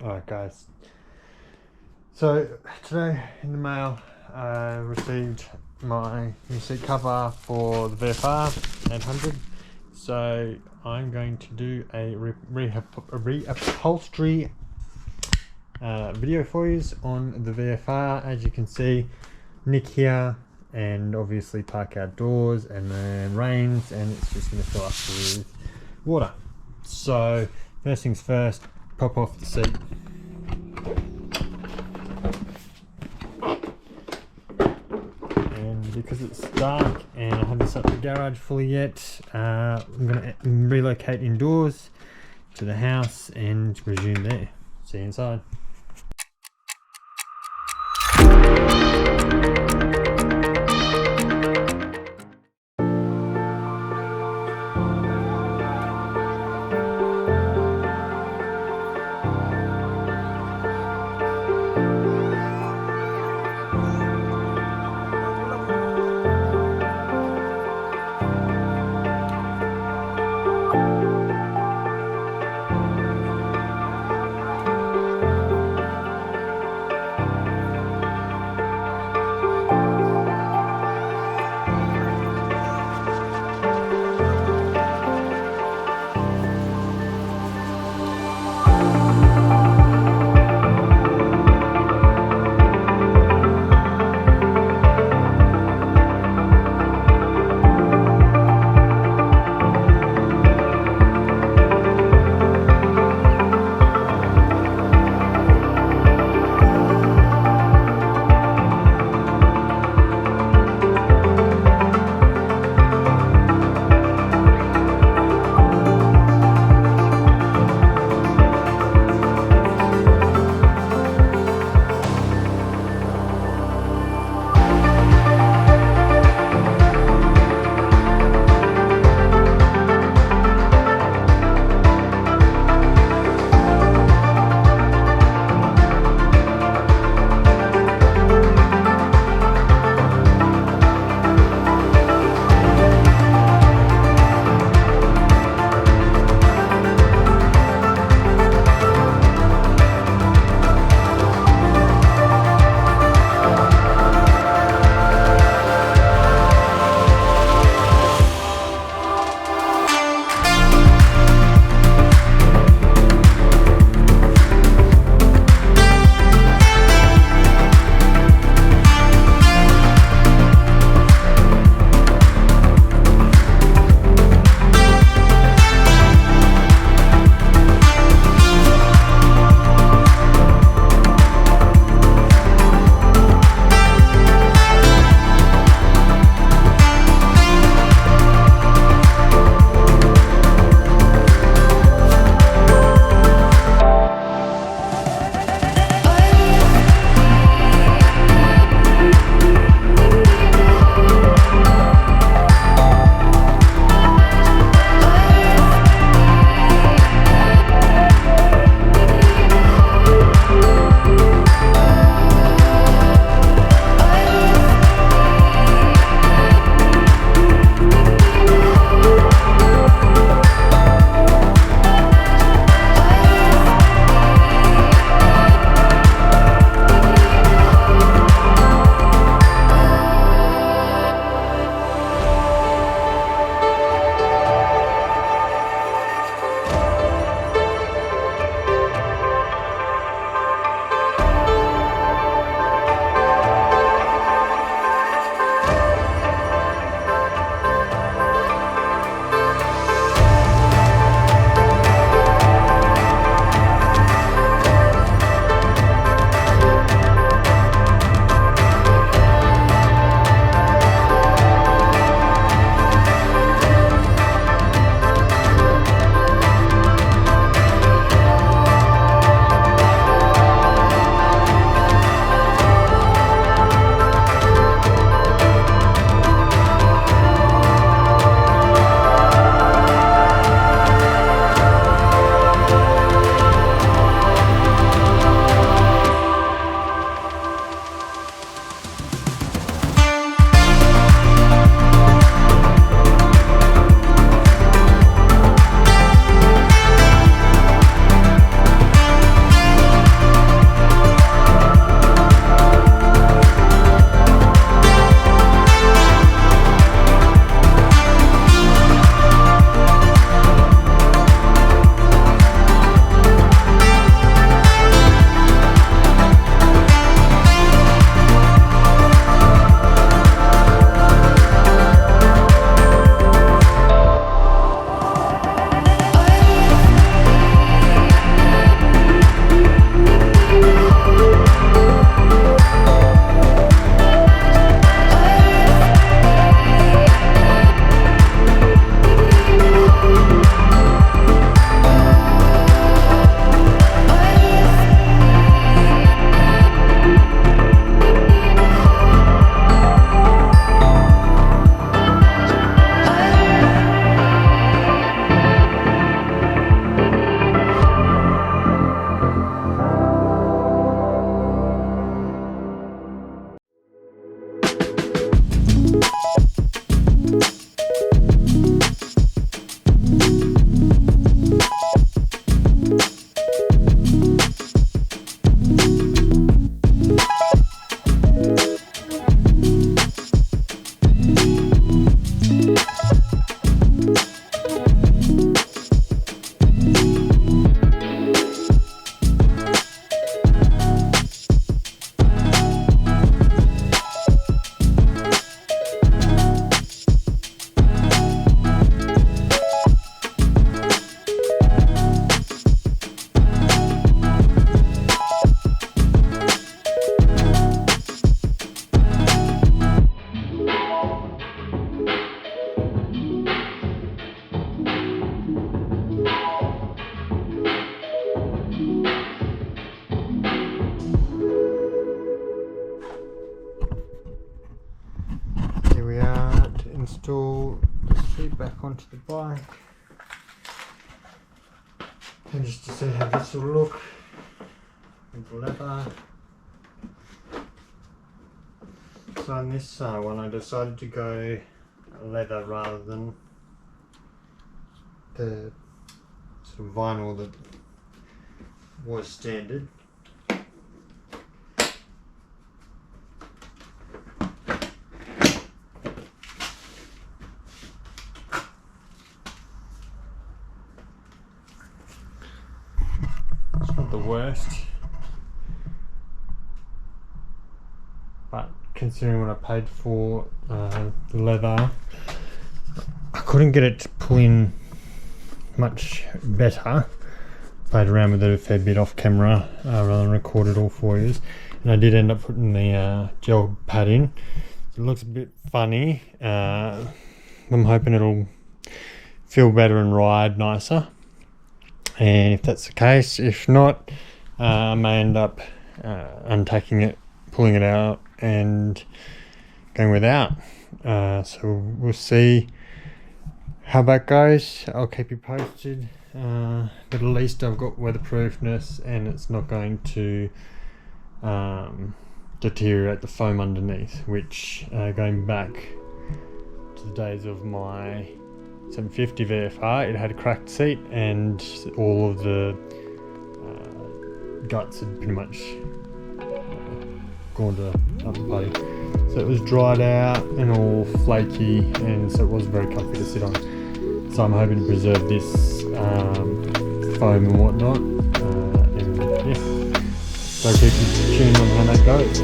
Alright guys, so today in the mail I received my new seat cover for the VFR800. So I'm going to do a reupholstery video for you on the VFR. As you can see, Nick here, and obviously park outdoors, and then rains and it's just going to fill up with water. So first things first, pop off the seat. And because it's dark and I haven't set the garage fully yet, I'm going to relocate indoors to the house and resume there. See you inside. onto the bike. And just to see how this will look with the leather. So on this one I decided to go leather rather than the sort of vinyl that was standard. It's not the worst, but considering what I paid for the leather, I couldn't get it to pull in much better. Played around with it a fair bit off camera rather than record it all for you, and I did end up putting the gel pad in. It looks a bit funny. I'm hoping it'll feel better and ride nicer, and if that's the case, if not, I may end up untacking it, pulling it out and going without. So we'll see how that goes. I'll keep you posted, but at least I've got weatherproofness and it's not going to deteriorate the foam underneath, which going back to the days of my 750 VFR, it had a cracked seat and all of the guts had pretty much gone to up the putty. So it was dried out and all flaky, and so it was very comfy to sit on. So I'm hoping to preserve this foam and whatnot, and yeah, so keep tuned on how that goes.